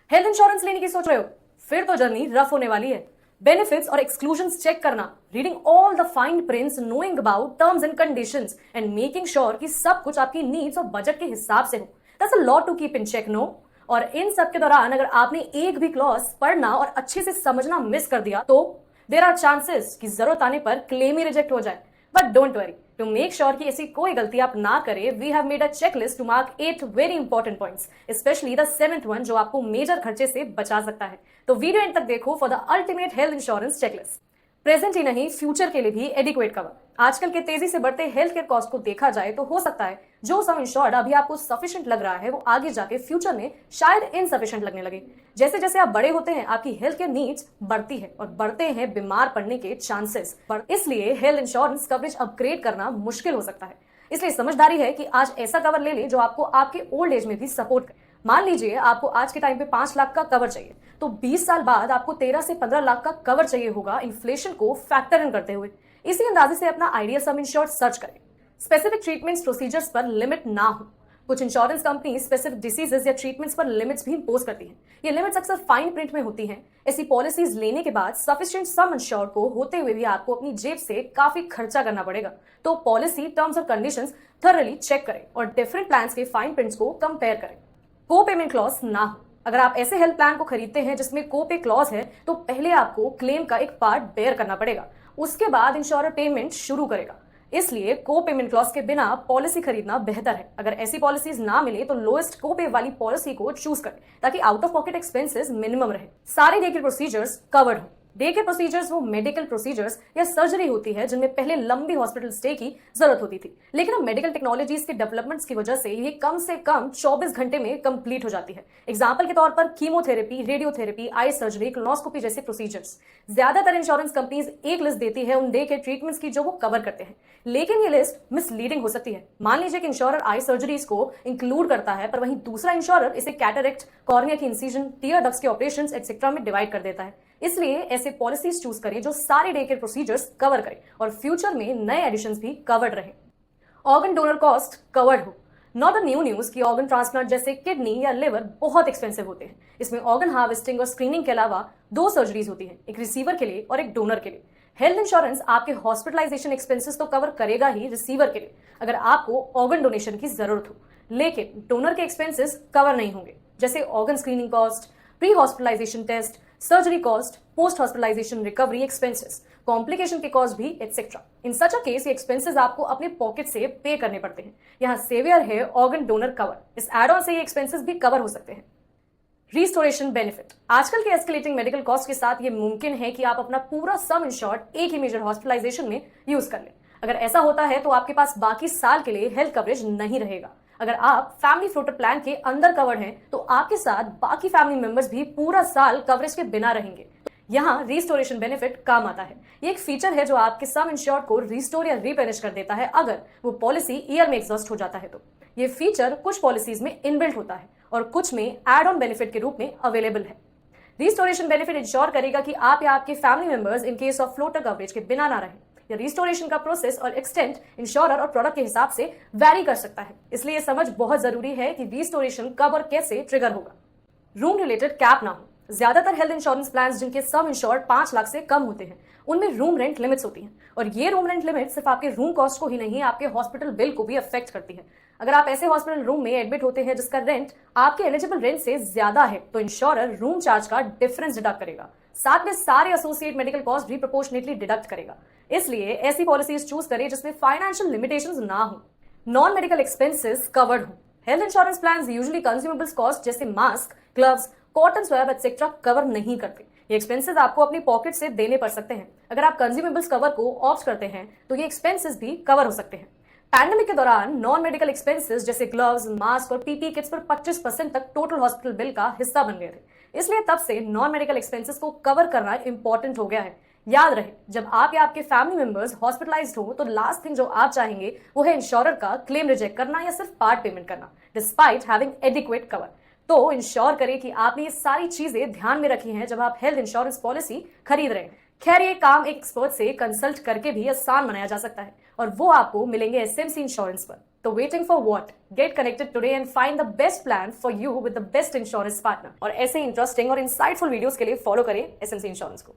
Health insurance लेने की सोच रहे हो? फिर तो जर्नी रफ होने वाली है। बेनिफिट्स और एक्सक्लूजन्स चेक करना, reading all the fine prints, knowing about terms and conditions and making sure कि सब कुछ आपकी नीड्स और बजट के हिसाब से हो। That's a lot to keep in check, no? और इन सब के दौरान अगर आपने एक भी क्लॉज पढ़ना और अच्छे से समझना मिस कर दिया तो देयर आर चांसेस कि जरूरत आने पर क्लेम ही रिजेक्ट हो जाए। But don't worry, to make sure कि ऐसी कोई गलती आप ना करें, we have made a checklist to mark 8 very important points, specially the 7th one जो आपको मेजर खर्चे से बचा सकता है। तो वीडियो एंड तक देखो for the ultimate health insurance checklist. Present ही नहीं, फ्यूचर के लिए भी एडिक्वेट कवर। आजकल के तेजी से बढ़ते हेल्थ केयर कॉस्ट को देखा जाए तो हो सकता है जो सम इंश्योर्ड अभी आपको सफिशिएंट लग रहा है वो आगे जाके फ्यूचर में शायद इनसफिशिएंट लगने लगे। जैसे जैसे आप बड़े होते हैं आपकी हेल्थ केयर नीड्स बढ़ती है और बढ़ते हैं बीमार पड़ने के चांसेस, इसलिए हेल्थ इंश्योरेंस कवरेज अपग्रेड करना मुश्किल हो सकता है। इसलिए समझदारी है कि आज ऐसा कवर ले ले जो आपको आपके ओल्ड एज में भी सपोर्ट करे। मान लीजिए आपको आज के टाइम पे 5 लाख का कवर चाहिए, तो 20 साल बाद आपको 13 से 15 लाख का कवर चाहिए होगा, इन्फ्लेशन को फैक्टर इन करते हुए। इसी अंदाजे से अपना आइडियल सम इंश्योर्ड सर्च करें। स्पेसिफिक ट्रीटमेंट्स प्रोसीजर्स पर लिमिट ना हो। कुछ इंश्योरेंस कंपनी स्पेसिफिक डिसीजेस या ट्रीटमेंट्स पर लिमिट्स भी इंपोज करती हैं। ये लिमिट्स अक्सर फाइन प्रिंट में होती हैं। ऐसी पॉलिसीज लेने के बाद सफिशिएंट सम इंश्योर्ड को होते हुए भी आपको अपनी जेब से काफी खर्चा करना पड़ेगा। तो पॉलिसी टर्म्स और कंडीशंस थॉरली चेक करें और डिफरेंट प्लान्स के फाइन प्रिंट्स को कंपेयर करें। को पेमेंट क्लॉज ना हो। अगर आप ऐसे हेल्थ प्लान को खरीदते हैं जिसमें को पे क्लॉज है तो पहले आपको क्लेम का एक पार्ट बेयर करना पड़ेगा, उसके बाद इंश्योरर पेमेंट शुरू करेगा। इसलिए को पेमेंट क्लॉज के बिना पॉलिसी खरीदना बेहतर है। अगर ऐसी पॉलिसीज ना मिले तो लोएस्ट को पे वाली पॉलिसी को चूज करें ताकि out of pocket expenses minimum रहे। सारे डे केयर प्रोसीजर्स कवर्ड हो। डे केयर प्रोसीजर्स वो मेडिकल प्रोसीजर्स या सर्जरी होती है जिनमें पहले लंबी हॉस्पिटल स्टे की जरूरत होती थी, लेकिन अब मेडिकल टेक्नोलॉजीज के डेवलपमेंट्स की वजह से ये कम से कम 24 घंटे में कंप्लीट हो जाती है। एग्जांपल के तौर पर chemotherapy, radiotherapy, eye surgery, colonoscopy जैसे प्रोसीजर्स। ज्यादातर इंश्योरेंस कंपनीज एक लिस्ट देती है उन डे केयर ट्रीटमेंट्स की जो वो कवर करते हैं, लेकिन ये लिस्ट मिसलीडिंग हो सकती है। मान लीजिए कि इंश्योरर आई सर्जरीज को इंक्लूड करता है पर वहीं दूसरा इंश्योरर इसे कैटरेक्ट, कॉर्निया की इंसिजन, टीयर डक्ट्स के ऑपरेशंस एक्सेट्रा में डिवाइड कर देता है। इसलिए ऐसे पॉलिसीज चूज करें जो सारे डे केयर प्रोसीजर्स कवर करें और फ्यूचर में नए एडिशंस भी कवर्ड रहे। ऑर्गन डोनर कॉस्ट कवर्ड हो। नॉट अ न्यू न्यूज कि ऑर्गन ट्रांसप्लांट जैसे किडनी या लिवर बहुत एक्सपेंसिव होते हैं। इसमें ऑर्गन हार्वेस्टिंग और स्क्रीनिंग के अलावा 2 सर्जरीज होती हैं, एक रिसीवर के लिए और एक डोनर के लिए। हेल्थ इंश्योरेंस आपके हॉस्पिटलाइजेशन एक्सपेंसेस तो कवर करेगा ही रिसीवर के लिए अगर आपको ऑर्गन डोनेशन की जरूरत हो, लेकिन डोनर के एक्सपेंसेस कवर नहीं होंगे, जैसे organ screening cost, pre hospitalisation test, surgery cost, post hospitalisation recovery expenses, complication के कॉस्ट भी etcetera. In such a case ये एक्सपेंसेस आपको अपने पॉकेट से पे करने पड़ते हैं। यहाँ सेवियर है ऑर्गन डोनर कवर। इस एड ऑन से ये एक्सपेंसेस भी कवर हो सकते हैं। Restoration benefit. आजकल के एस्केलेटिंग मेडिकल कॉस्ट के साथ ये मुमकिन है कि आप अपना पूरा सम इंश्योर्ड एक ही मेजर हॉस्पिटलाइजेशन में यूज कर लें। अगर ऐसा होता है तो आपके पास बाकी साल के लिए हेल्थ कवरेज नहीं रहेगा। अगर आप फैमिली फ्लोटर प्लान के अंदर कवर्ड हैं तो आपके साथ बाकी फैमिली मेंबर्स भी पूरा साल कवरेज के बिना रहेंगे। यहाँ रिस्टोरेशन बेनिफिट काम आता है। ये एक फीचर है जो आपके सम इंश्योर्ड को रिस्टोर या रिपेनिश कर देता है अगर वो पॉलिसी ईयर में एग्जॉस्ट हो जाता है तो। ये फीचर कुछ पॉलिसीज में इनबिल्ट होता है और कुछ में एड ऑन बेनिफिट के रूप में अवेलेबल है। रिस्टोरेशन बेनिफिट इंश्योर करेगा कि आप या आपके family members in case of floater coverage के बिना ना रहें। या रिस्टोरेशन का प्रोसेस और एक्सटेंट इंश्योरर और प्रोडक्ट के हिसाब से वैरी कर सकता है, इसलिए ये समझ बहुत जरूरी है कि रिस्टोरेशन कब और कैसे ट्रिगर होगा। रूम रिलेटेड कैप ना हो। ज्यादातर हेल्थ इंश्योरेंस प्लान्स जिनके सम इंश्योर्ड 5 लाख से कम होते हैं उनमें रूम रेंट लिमिट्स होती हैं और ये रूम रेंट लिमिट सिर्फ आपके रूम कॉस्ट को ही नहीं आपके हॉस्पिटल बिल को भी अफेक्ट करती है। अगर आप ऐसे हॉस्पिटल रूम में एडमिट होते हैं जिसका रेंट आपके एलिजिबल रेंट से ज्यादा है तो इंश्योरर रूम चार्ज का डिफरेंस डिडक्ट करेगा, साथ में सारे एसोसिएट मेडिकल कॉस्ट भी प्रोपोर्शनेटली डिडक्ट करेगा। इसलिए ऐसी पॉलिसीज चूज करें जिसमें फाइनेंशियल लिमिटेशंस ना हो। नॉन मेडिकल एक्सपेंसेस कवर्ड हो। Health insurance plans usually consumables cost जैसे mask, gloves, cotton swab etcetera cover नहीं करते। ये एक्सपेंसेस आपको अपनी पॉकेट से देने पड़ सकते हैं। अगर आप कंज्यूमेबल्स कवर को ऑप्ट करते हैं तो ये एक्सपेंसेस भी कवर हो सकते हैं। पैंडेमिक के दौरान नॉन मेडिकल एक्सपेंसेस जैसे ग्लव्स, मास्क और पीपी किट्स पर 25% तक टोटल हॉस्पिटल बिल का हिस्सा बन गए थे। इसलिए तब से नॉन मेडिकल एक्सपेंसेस को कवर करना इंपॉर्टेंट हो गया है। याद रहे, जब आप या आपके फैमिली मेंबर्स हॉस्पिटलाइज्ड हो तो लास्ट थिंग जो आप चाहेंगे वो है इंश्योरर का क्लेम रिजेक्ट करना या सिर्फ पार्ट पेमेंट करना डिस्पाइट हैविंग एडिक्वेट कवर। तो इंश्योर करें कि आपने ये सारी चीजें ध्यान में रखी हैं जब आप हेल्थ इंश्योरेंस पॉलिसी खरीद रहे हैं। खैर ये काम एक एक्सपर्ट से कंसल्ट करके भी आसान बनाया जा सकता है और वो आपको मिलेंगे एसएमसी इंश्योरेंस पर। तो waiting for what? Get connected today and find the best plan for you with the best insurance partner. और ऐसे इंटरेस्टिंग और इंसाइटफुल वीडियोस के लिए फॉलो करें एसएमसी इंश्योरेंस को।